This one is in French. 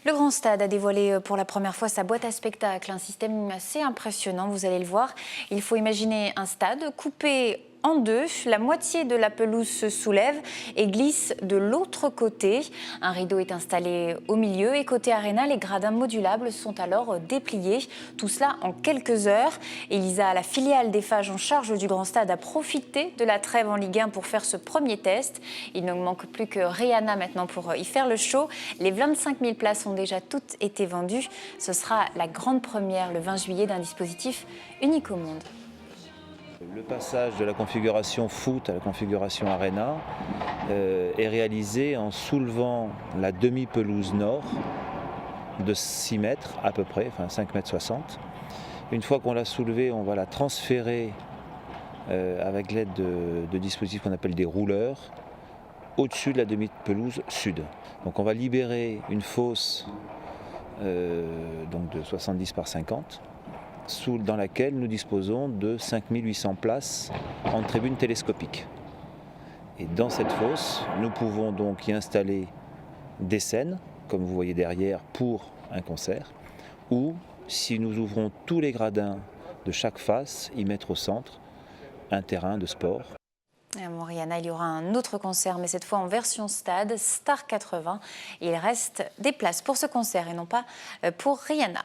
Le Grand Stade a dévoilé pour la première fois sa boîte à spectacle, un système assez impressionnant, vous allez le voir. Il faut imaginer un stade coupé en deux, la moitié de la pelouse se soulève et glisse de l'autre côté. Un rideau est installé au milieu et côté Arena, les gradins modulables sont alors dépliés. Tout cela en quelques heures. Elisa, la filiale d'Eiffage en charge du Grand Stade, a profité de la trêve en Ligue 1 pour faire ce premier test. Il ne manque plus que Rihanna maintenant pour y faire le show. Les 25 000 places ont déjà toutes été vendues. Ce sera la grande première le 20 juillet d'un dispositif unique au monde. Le passage de la configuration foot à la configuration Arena est réalisé en soulevant la demi-pelouse nord de 6 mètres à peu près, enfin 5 mètres 60. Une fois qu'on l'a soulevée, on va la transférer avec l'aide de dispositifs qu'on appelle des rouleurs au-dessus de la demi-pelouse sud. Donc on va libérer une fosse donc de 70 par 50. Dans laquelle nous disposons de 5800 places en tribune télescopique. Et dans cette fosse, nous pouvons donc y installer des scènes, comme vous voyez derrière, pour un concert, ou, si nous ouvrons tous les gradins de chaque face, y mettre au centre un terrain de sport. À Rihanna, il y aura un autre concert, mais cette fois en version stade, Star 80. Il reste des places pour ce concert et non pas pour Rihanna.